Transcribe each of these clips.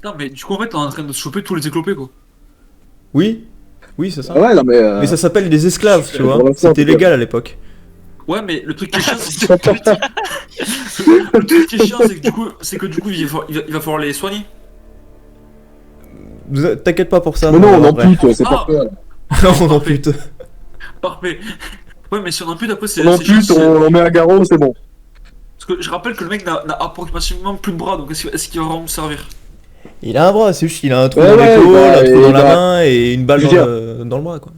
Non, mais du coup, en fait, on est en train de se choper tous les éclopés, quoi. Oui, oui, c'est ça. Ah ouais, non mais. Mais ça s'appelle des esclaves, tu Pour vois. l'instant, C'était en tout cas. légal à l'époque. Ouais, mais le truc qui est chiant, c'est que... le truc qui est chiant, c'est que du coup, il va falloir les soigner. T'inquiète pas pour ça. Mais non, on va, en bref. pute, c'est Ah. parfait. On en pute. Parfait. Ouais, mais si on en pute, après, On en c'est chiant, pute, on met un garrot, c'est bon. Parce que je rappelle que le mec n'a approximativement plus de bras, donc est-ce qu'il va vraiment me servir? Il a un bras, c'est juste qu'il a un trou Ouais, dans ouais, l'épaule, bah, un trou et dans la bah, main et une balle je veux dans le bras, quoi.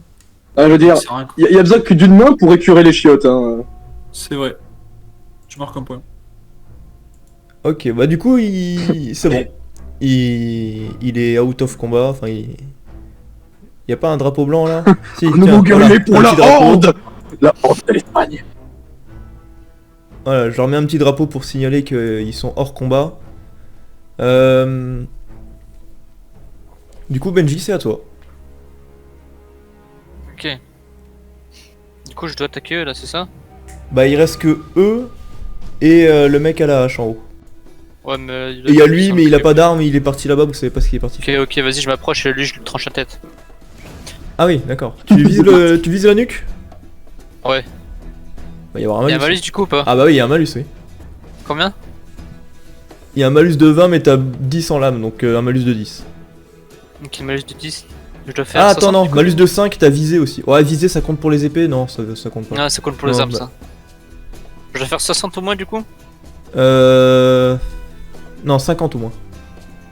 Ah, je veux dire, C'est rien, quoi. y a besoin que d'une main pour écurer les chiottes. Hein. C'est vrai. Tu marques un point. Ok, bah du coup, c'est bon. Il est out of combat, enfin, y a pas un drapeau blanc, là? Si, Nous tiens, vous gueulez voilà, pour un la petit drapeau. horde. La horde de l'Espagne. Voilà, je leur mets un petit drapeau pour signaler qu'ils sont hors combat. Du coup, Benji, c'est à toi. Ok. Du coup, je dois attaquer là, c'est ça? Bah, il reste que eux et le mec à la hache en haut. Ouais, mais. Et il y a lui, mais il a pas d'arme, il est parti là-bas, vous savez pas ce qu'il est parti faire. Ok, ok, vas-y, je m'approche et lui, je lui tranche la tête. Ah oui, d'accord. Tu vises la nuque? Ouais. Va y avoir un Y'a malus. un malus du coup ou pas? Ah bah oui, il y a un malus, oui. Combien? Il y a un malus de 20, mais t'as 10 en lame, donc un malus de 10. Ok, malus de 10. Je dois faire. Ah, attends, 60, non, du coup. malus de 5, t'as visé aussi. Ouais, visé, ça compte pour les épées? Non, ça compte pas. Ah, c'est cool pour les Non, armes bah. ça. Je dois faire 60 au moins du coup? Non, 50 au moins.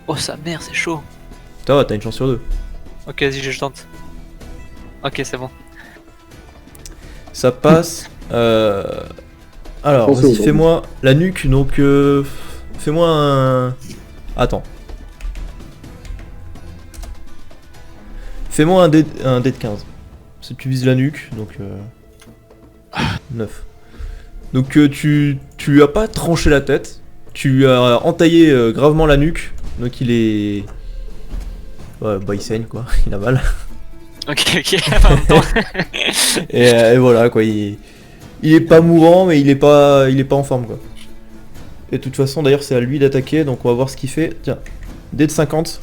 Oh, sa mère, c'est chaud. Ça va, t'as une chance sur deux. Ok, vas-y, je tente. Ok, c'est bon. Ça passe. Alors, Attention, vas-y, bon. fais-moi la nuque, donc fais-moi un. Attends. Fais-moi un dé de 15. Si tu vises la nuque, donc 9. Donc tu as pas tranché la tête, tu as entaillé gravement la nuque, donc il est. Ouais, bah il saigne quoi, il a mal. Ok, ok, en même temps. Et voilà quoi, il est pas mourant, mais il est pas en forme quoi. Et de toute façon, d'ailleurs, c'est à lui d'attaquer, donc on va voir ce qu'il fait. Tiens, dé de 50.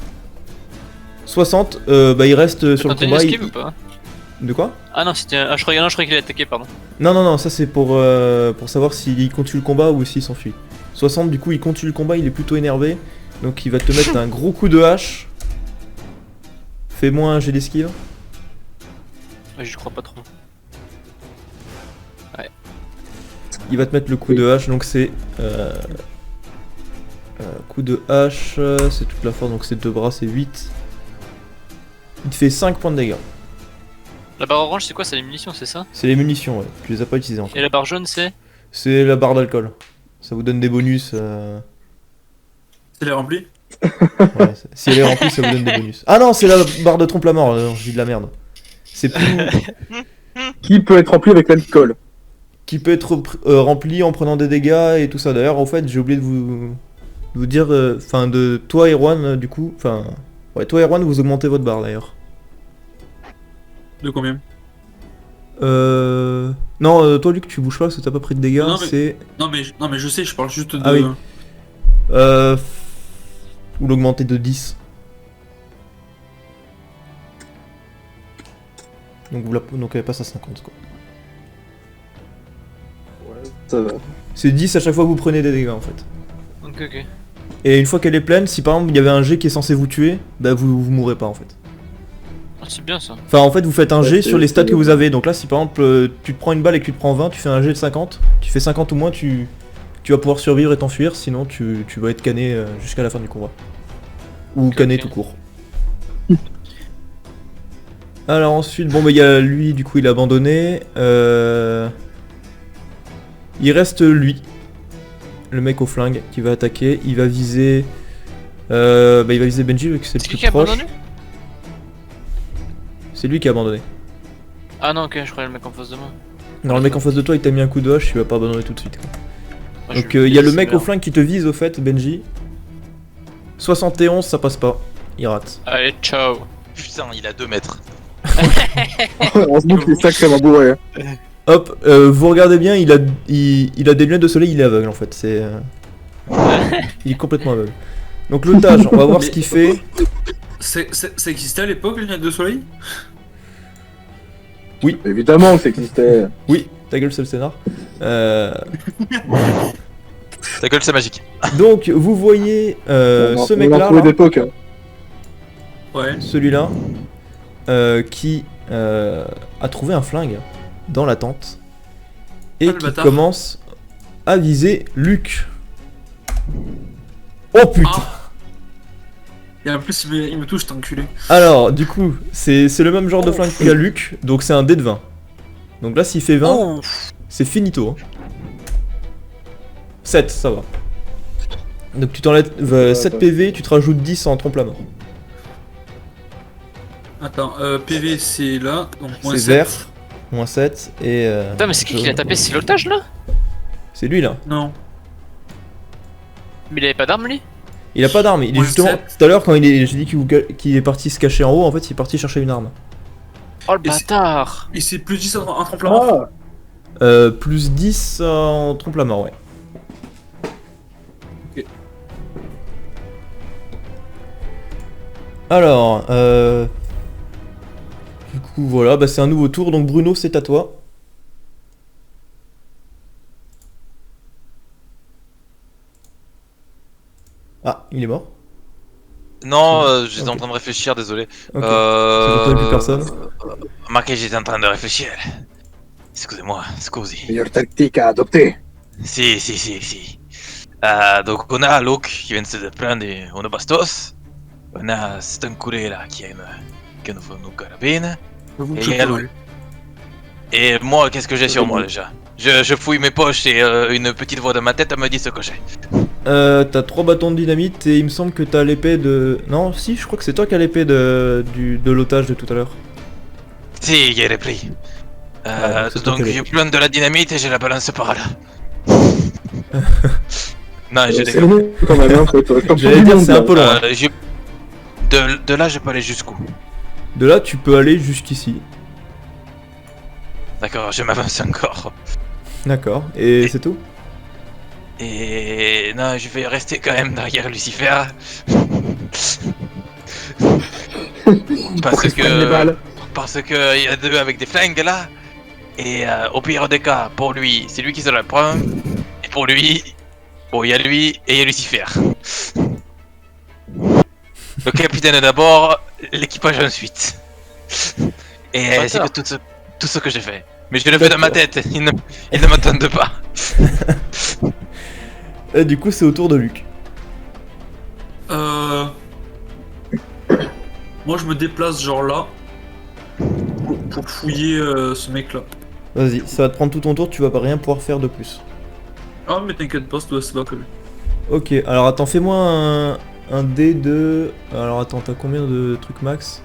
60, bah il reste sur le T'as une combat. esquive ou pas? De quoi? Ah non, c'était. Ah, je croyais qu'il a attaqué, pardon. Non, ça c'est pour savoir s'il continue le combat ou s'il s'enfuit. 60, du coup, il continue le combat, il est plutôt énervé. Donc il va te mettre un gros coup de hache. Fais-moi un jet d'esquive. Ouais, j'y crois pas trop. Il va te mettre le coup de hache, donc c'est. Coup de hache, c'est toute la force, donc c'est 2 bras, c'est 8. Il te fait 5 points de dégâts. La barre orange, c'est quoi? C'est les munitions, c'est ça? C'est les munitions, ouais. Tu les as pas utilisées encore. Et la barre jaune, c'est? C'est la barre d'alcool. Ça vous donne des bonus. C'est les remplis? Ouais, si elle est remplie, ça vous donne des bonus. Ah non, c'est la barre de trompe la mort, je dis de la merde. C'est plus. Qui peut être rempli avec l'alcool? Qui peut être rempli en prenant des dégâts et tout ça. D'ailleurs, en fait, j'ai oublié de vous dire. Enfin, de toi, Erwan, du coup. Enfin. Ouais, toi, Erwan, vous augmentez votre barre d'ailleurs. De combien? Non, toi, Luc, tu bouges pas parce que t'as pas pris de dégâts. Non, mais- C'est. Non, mais je sais, je parle juste de. Ah oui. Ou l'augmenter de 10. Donc elle passe à 50 quoi. Ça va. C'est 10 à chaque fois que vous prenez des dégâts en fait. Ok, ok. Et une fois qu'elle est pleine, si par exemple il y avait un jet qui est censé vous tuer, bah vous mourrez pas en fait. Ah, c'est bien ça. Enfin en fait vous faites un Ouais, jet c'est- sur les stats c'est- que vous avez. Donc là si par exemple tu te prends une balle et que tu te prends 20, tu fais un jet de 50, tu fais 50 ou moins, tu vas pouvoir survivre et t'enfuir, sinon tu vas être canné jusqu'à la fin du combat. Ou Ok, canné ok. tout court. Alors ensuite, bon bah il y a lui, du coup il a abandonné. Il reste lui, le mec au flingue qui va attaquer. Il va viser, il va viser Benji vu que c'est le C'est plus qui a proche. abandonné? C'est lui qui a abandonné. Ah non, ok, je croyais le mec en face de moi. Alors le mec en face de toi il t'a mis un coup de hache, il va pas abandonner tout de suite. Quoi. Ah, Donc je vais il y a le laisser mec au merde. flingue qui te vise au fait, Benji. 71 ça passe pas, il rate. Allez, ciao. Putain, il a 2 mètres. Heureusement qu'il est sacrément bourré. Hop, vous regardez bien, il a des lunettes de soleil, il est aveugle en fait, c'est... il est complètement aveugle. Donc l'otage, on va voir Mais- ce qu'il fait. Ça existait à l'époque, les lunettes de soleil? Évidemment que ça existait. Oui, ta gueule, c'est le scénar. Ta gueule, c'est magique. Donc vous voyez ce On mec a là, trouvé d'époque. Hein. Ouais. celui-là, qui a trouvé un flingue dans la tente et Ah, le qui bâtard. commence à viser Luc. Oh putain. Ah. Et en plus, il me touche, cet enculé. Alors du coup, c'est le même genre de flingue qu'a Luc, donc c'est un dé de 20. Donc là s'il fait 20, Oh, c'est finito. Hein. 7, ça va. Donc tu t'enlèves 7 ouais. PV, tu te rajoutes 10 en trompe la mort. Attends, PV c'est là, donc moins C'est 7. vert, moins 7 et... putain, mais c'est qui l'a tapé? C'est l'otage là? C'est lui là. Non. Mais il avait pas d'arme lui? Il a pas d'arme, il est Moins justement... 7. Tout à l'heure quand j'ai dit qu'il est parti se cacher en haut, en fait il est parti chercher une arme. Oh le Et c'est- bâtard! Et c'est plus 10 en trempe la mort. Ah, Plus 10 en trompe la mort, ouais. Ok. Alors, du coup voilà, bah c'est un nouveau tour, donc Bruno c'est à toi. Ah, il est mort. Non, j'étais en Ok. train de réfléchir, désolé. Ok. C'est pour toi, plus personne. Marqué, j'étais en train de réfléchir. Excusez-moi, scusi. meilleure tactique à adopter. Si. Donc on a Luke qui vient de se prendre une bastos. On a cet enculé là qui a une carabine. J'avoue que Et je il y a peux, lui. Et moi, qu'est-ce que j'ai sur moi déjà? Je fouille mes poches et une petite voix de ma tête me dit ce que j'ai. T'as 3 bâtons de dynamite et il me semble que t'as l'épée de... Non, si, je crois que c'est toi qui as l'épée de l'otage de tout à l'heure. Si, j'ai repris. Ah, c'est toi Donc qui l'as je pris. plante de la dynamite et je la balance par là. Non, je C'est déconne. long quand même, hein, faut être comme J'allais tout le dire, monde, c'est un là. peu loin. De là, je peux aller jusqu'où? De là, tu peux aller jusqu'ici. D'accord, je m'avance encore. D'accord, et c'est tout? Et non, je vais rester quand même derrière Lucifer. Pour qu'il se prenne les balles. Parce que il y a deux avec des flingues là. Et au pire des cas, pour lui, c'est lui qui se la prend. Et pour lui, bon, il y a lui et il y a Lucifer. Le capitaine d'abord, l'équipage ensuite. Et c'est que tout ce que j'ai fait. Mais je le fais dans ma tête, ils ne m'entendent pas. Et du coup, c'est au tour de Luc. Moi je me déplace genre là pour fouiller ce mec là. Vas-y, ça va te prendre tout ton tour, tu vas pas rien pouvoir faire de plus. Ah mais t'inquiète pas, ça doit se battre quand même. Ok, alors attends, fais-moi un dé de... Alors attends, t'as combien de trucs max?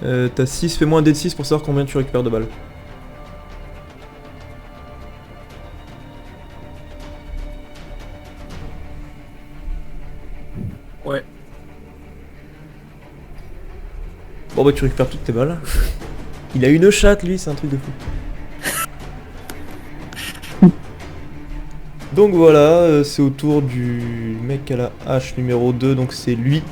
T'as 6, fais-moi un dé de 6 pour savoir combien tu récupères de balles. Ouais. Bon bah tu récupères toutes tes balles. Il a une chatte lui, c'est un truc de fou. Donc voilà, c'est au tour du mec à la hache numéro 2, donc c'est lui.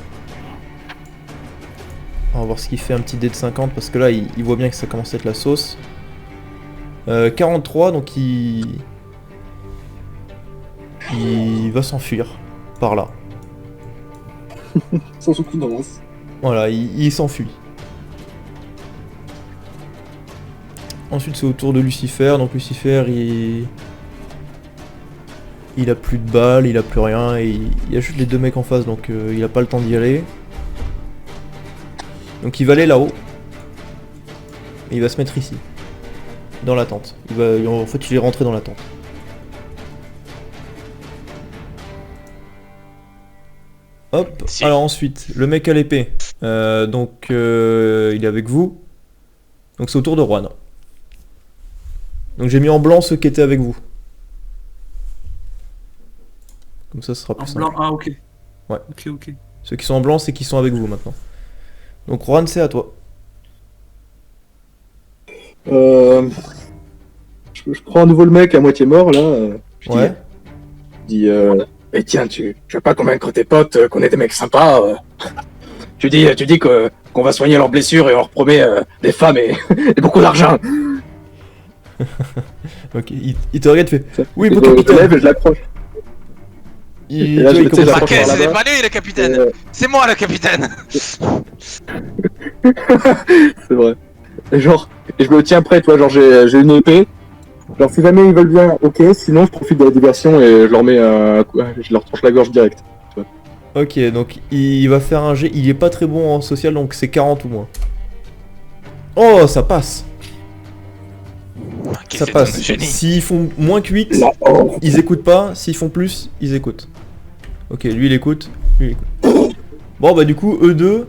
On va voir ce qu'il fait, un petit dé de 50, parce que là il voit bien que ça commence à être la sauce. 43, donc il va s'enfuir par là. Sans aucune avance. Voilà, il s'enfuit. Ensuite c'est au tour de Lucifer, donc Lucifer il a plus de balles, il a plus rien, et il y a juste les deux mecs en face, donc il a pas le temps d'y aller. Donc il va aller là-haut. Et il va se mettre ici. Dans la tente. En fait il est rentré dans la tente. Hop, Si. alors ensuite, le mec à l'épée. Donc il est avec vous. Donc c'est au tour de Juan. Donc j'ai mis en blanc ceux qui étaient avec vous. Comme ça, ce sera En plus blanc, simple. ah ok. Ouais. Ok. Ceux qui sont en blanc, c'est qui sont avec vous maintenant. Donc Juan, c'est à toi. Je prends à nouveau le mec à moitié mort là. Je dis, Ouais. je dis, Mais tiens, tu veux pas convaincre tes potes qu'on est des mecs sympas Tu dis qu'on va soigner leurs blessures et on leur promet des femmes et, et beaucoup d'argent. Ok, il te regarde, fait. Oui, Et mon je me capitaine. lève et je l'approche. Il, Et là, tu vois, je il me commence tire à- la Ok, par c'est là-bas. pas lui le capitaine, Euh, c'est moi le capitaine. C'est vrai. Et genre, et je me tiens prêt, tu vois, genre j'ai une épée. Genre si jamais ils veulent bien, ok, sinon je profite de la diversion et je leur mets un coup, je leur tranche la gorge direct. Ok, donc il va faire un jet. Il est pas très bon en social, donc c'est 40 ou moins. Oh, ça passe. Ok, Ça c'est passe. un génie. S'ils font moins que 8, Là, oh. ils écoutent pas. S'ils font plus, ils écoutent. Ok, lui il écoute. Lui, il écoute. Bon, bah du coup, eux deux.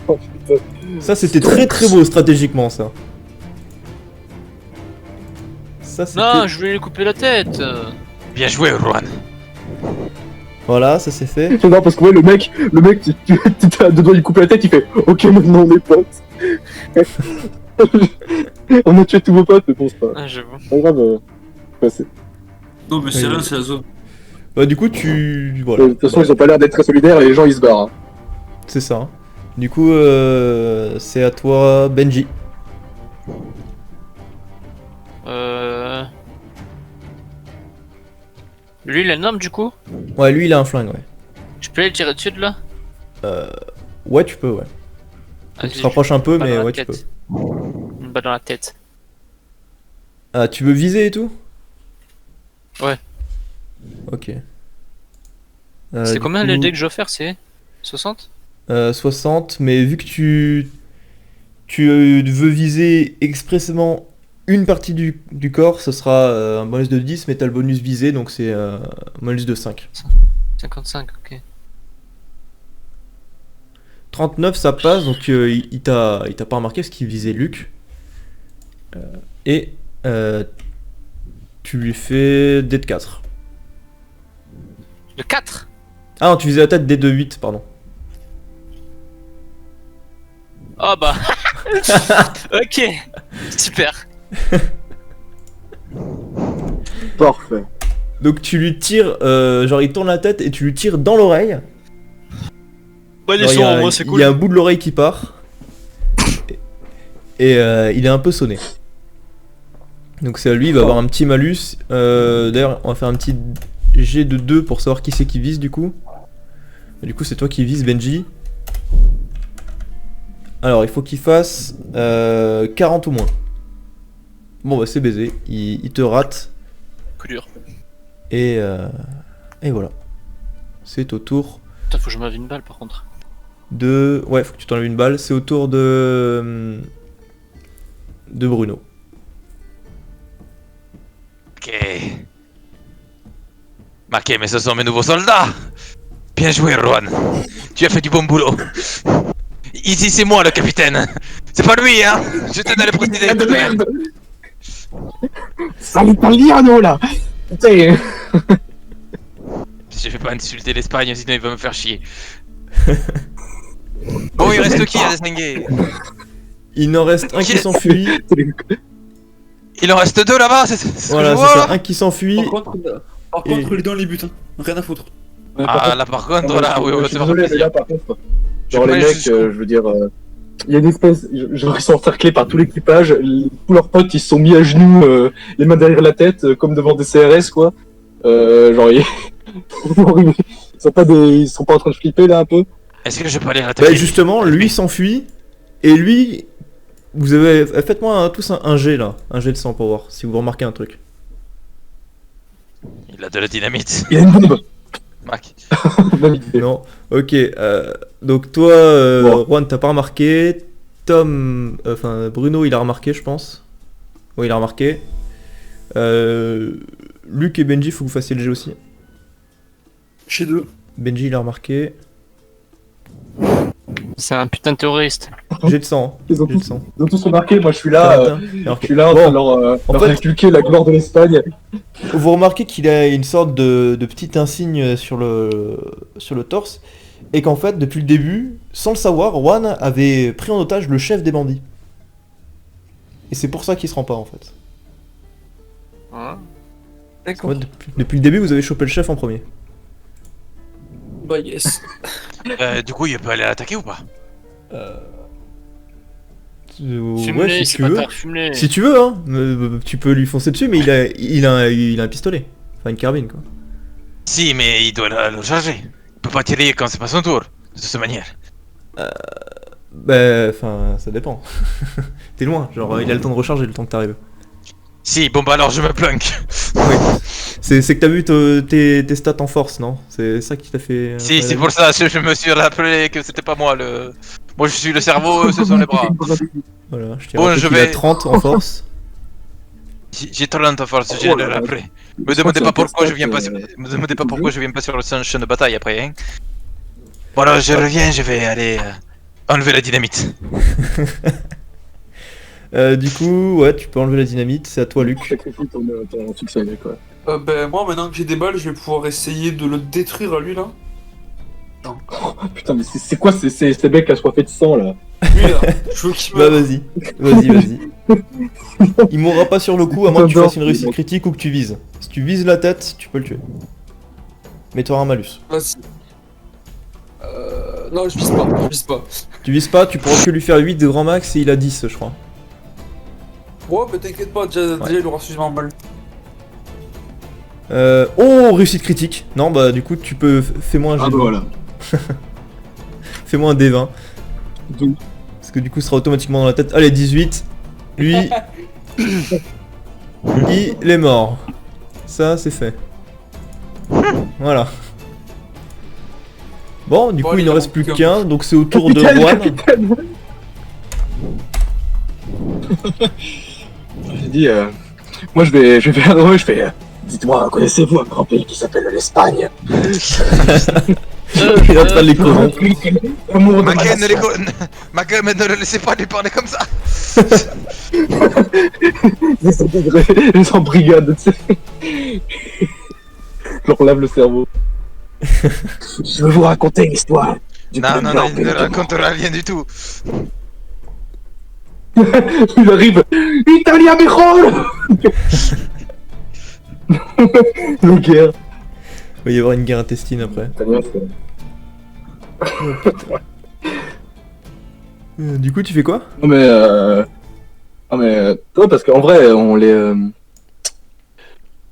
Oh, putain. Ça, c'était très très beau stratégiquement, ça. Ça, c'était. Non, je voulais lui couper la tête. Bien joué, Juan. Voilà, ça c'est fait. Non, parce que ouais, le mec, tu à deux doigts, il coupe la tête, il fait ok, maintenant on est potes. On a tué tous vos potes, mais bon, c'est Ah, j'avoue. pas grave. Ouais, Non, mais c'est Oui. rien, c'est la zone. Bah, du coup, tu. de Voilà. toute façon, ils ont pas l'air d'être très solidaires et les gens ils se barrent. Hein. C'est ça. Hein. Du coup, c'est à toi, Benji. Lui, il a une arme du coup. Ouais, lui il a un flingue, ouais. Je peux aller le tirer dessus de là. Ouais, tu peux, ouais. Vas-y, Tu te rapproches un peu, balle mais dans la ouais, tu peux. tête. Une balle dans la tête. Ah, tu veux viser et tout? Ouais. Ok. C'est Du combien coup, le dé que je vais faire? C'est 60? 60, mais vu que tu veux viser expressément une partie du corps, ce sera un bonus de 10, mais t'as le bonus visé, donc c'est un bonus de 5. 55, ok. 39, ça passe, donc il t'a pas remarqué parce qu'il visait Luc. Et tu lui fais dé de 4. Le 4. Ah non, tu visais la tête dé de 8, pardon. Oh bah. Ok. Super. Parfait. Donc tu lui tires, genre il tourne la tête et tu lui tires dans l'oreille. Bah, Genre, il y a un bout de l'oreille qui part. Et il est un peu sonné. Donc c'est à lui, il va avoir un petit malus. D'ailleurs, on va faire un petit jet de 2 pour savoir qui c'est qui vise du coup. Du coup, c'est toi qui vise, Benji. Alors, il faut qu'il fasse 40 ou moins. Bon, bah c'est baisé. Il te rate. Coup dur. Et voilà. C'est au tour Putain, faut que je m'enlève une balle par contre. de... Ouais, faut que tu t'enlèves une balle. C'est au tour de Bruno. Ok. Ok, mais ce sont mes nouveaux soldats. Bien joué, Juan. Tu as fait du bon boulot. Ici, c'est moi le capitaine. C'est pas lui, hein. Je t'aide à le préciser. Ah, de merde. Ça l'italiano là. Putain. Je vais pas insulter l'Espagne, sinon il va me faire chier. Bon, il reste qui à distinguer? Il en reste un qui Yes. s'enfuit. Il en reste deux là-bas, c'est ce que Voilà, je c'est vois ça. là. Un qui s'enfuit. Par contre, il est dans les buts, hein. Rien à foutre. Ah, là par contre, là, oui, on va je te suis faire désolé, mais plaisir. là par contre, Je genre les connais mecs, jusqu'où. je veux dire, il y a une espèce, genre ils sont encerclés par tout l'équipage, tous leurs potes ils se sont mis à genoux, les mains derrière la tête, comme devant des CRS quoi. Genre ils... ils sont pas en train de flipper là un peu. Est-ce que je peux aller Bah l'attaquer? justement, lui s'enfuit. Et lui... Vous avez... Faites-moi tous un jet là. Un jet de sang pour voir si vous remarquez un truc. Il a de la dynamite. Il y a une bombe. Mac. Bonne idée. Non. Ok. Donc toi, Bon. Juan, t'as pas remarqué. Tom... Enfin, Bruno, il a remarqué, je pense. Oui, il a remarqué. Luc et Benji, faut que vous fassiez le jet aussi. Chez deux. Benji, il a remarqué. C'est un putain de terroriste. Jet de sang. Ils ont Jet de tous, sang. ils ont tous remarqué, moi je suis là, T'as alors je suis là en train de leur fait- inculquer la gloire de l'Espagne. Vous remarquez qu'il a une sorte de petit insigne sur le torse, et qu'en fait, depuis le début, sans le savoir, Juan avait pris en otage le chef des bandits. Et c'est pour ça qu'il se rend pas en fait. Hein. D'accord. Ouais, depuis le début, vous avez chopé le chef en premier. Bah yes. Du coup, il peut aller attaquer ou pas? Ouais, Fume-les, si c'est tu veux. bâtard, fume-les. Si tu veux, hein. Tu peux lui foncer dessus, mais il a un pistolet. Enfin, une carbine, quoi. Si, mais il doit le charger. Il peut pas tirer quand c'est pas son tour, de toute manière. Bah, enfin, ça dépend. T'es loin, genre, il a le temps de recharger le temps que t'arrives. Si, bon bah alors je me plunk. Oui. C'est que t'as vu tes stats en force, non? C'est ça qui t'a fait. Si, c'est pour ça, je me suis rappelé que c'était pas moi le... Moi je suis le cerveau, ce sont les bras. Voilà, je t'ai Bon, rappelé je qu'il a vais- 30 en force. J'ai 30 en force, je viens de le rappeler. Me demandez pas pourquoi je viens pas sur le champ de bataille après, hein. Bon alors je reviens, je vais aller enlever la dynamite. Du coup, ouais, tu peux enlever la dynamite, c'est à toi, Luc. Sacrifie ton succès avec, ouais. Ben moi maintenant que j'ai des balles, je vais pouvoir essayer de le détruire à lui là. Putain, mais c'est quoi ces mecs assoiffés de sang là? Lui là, je veux qu'il Bah, meure. vas-y. Il mourra pas sur le coup à moins que tu J'adore. fasses une réussite critique ou que tu vises. Si tu vises la tête, tu peux le tuer. Mais t'auras un malus. Vas-y. Non, je vise pas, je vise pas. Tu vises pas, tu pourras que lui faire 8 de grand max et il a 10, je crois. Ouais, mais t'inquiète pas, déjà il aura suffisamment mal. Oh, réussite critique. Non, bah du coup, tu peux. Fais-moi un Ah jet. bah voilà. Fais-moi un D20. Donc, Parce que du coup, ce sera automatiquement dans la tête. Allez, 18. Lui. Il est mort. Ça, c'est fait. Voilà. Bon, du Bon, coup, allez, il ne il reste en plus manque qu'un. Donc, c'est au tour de Capitaine, Juan. capitaine. J'ai dit, moi je vais vers eux, je fais. Dites-moi, connaissez-vous un grand pays qui s'appelle l'Espagne? Il est en train de les convaincre. Amour de Maquet, ma nation. Maquet, mais ne le laissez pas lui parler comme ça. Les en brigade, tu sais. Je leur lave le cerveau. Je vais vous raconter l'histoire. Non, il ne racontera rien du tout. Il arrive. Italia mejor. Le guerre. Il va y avoir une guerre intestine après. Du coup, tu fais quoi? Non mais toi parce qu'en vrai on les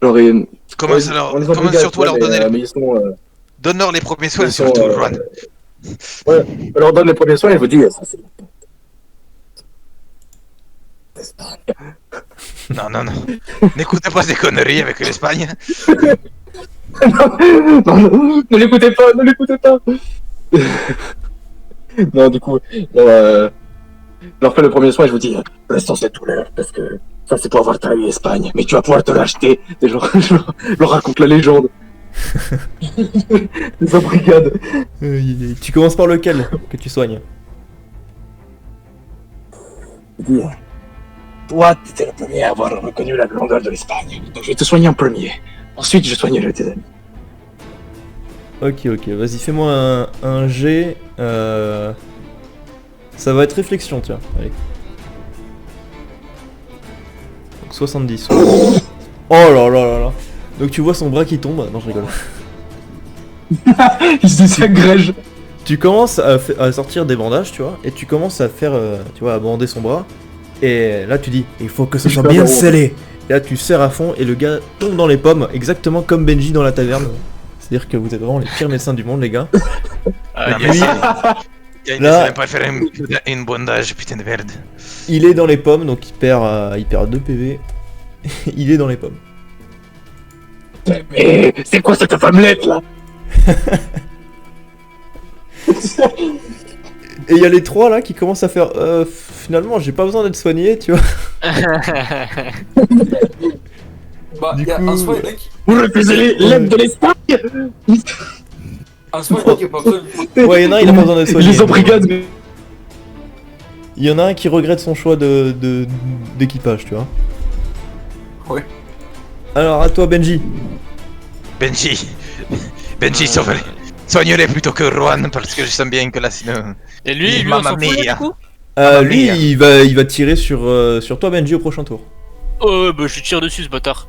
genre Commence surtout à leur donner mais ils sont Donne-leur les premiers soins, ils sont, surtout, Juan. ouais, on leur donne les premiers soins et je vous dis ça c'est Non. N'écoutez pas ces conneries avec l'Espagne. non, ne l'écoutez pas. Non, du coup, je leur fais le premier soin et je vous dis, restons cette douleur, parce que ça c'est pour avoir trahi l'Espagne, mais tu vas pouvoir te l'acheter. Et je leur raconte la légende. Les brigades. Tu commences par lequel que tu soignes? Je dis, toi, t'étais le premier à avoir reconnu la grandeur de l'Espagne, donc je vais te soigner en premier. Ensuite, je soignerai tes amis. Ok, vas-y, fais-moi un G. Ça va être réflexion, tiens. Allez. Donc 70. Oh là. Donc tu vois son bras qui tombe. Non, je rigole. Il se désagrège. Tu commences à sortir des bandages, tu vois, et tu commences à faire, tu vois, à bander son bras. Et là, tu dis, il faut que ce soit bien scellé. Et là, tu serres à fond et le gars tombe dans les pommes, exactement comme Benji dans la taverne. C'est-à-dire que vous êtes vraiment les pires médecins du monde, les gars. Ah, lui, il là- ne même pas faire une bondage, putain de merde. il est dans les pommes, donc il perd 2 PV. Il est dans les pommes. Mais c'est quoi cette femmelette là? Et il y a les trois là qui commencent à faire, finalement, j'ai pas besoin d'être soigné, tu vois. Bah, Du y'a coup, un soin, mec. Vous refusez l'aide de l'Espagne? Un soin, mec, y'a pas besoin. Ouais, il y en a un, il a pas besoin d'être soigné. Les brigades. Mais... Il y en a un qui regrette son choix d'équipage, tu vois. Ouais. Alors, à toi, Benji. Benji, sauve-les. Soigne-les plutôt que Juan, parce que je sens bien que là, sinon... Et lui, on Mamma s'en fout, mia. du coup? Lui, mia. il va tirer sur toi, Benji, au prochain tour. Oh, bah je lui tire dessus, ce bâtard.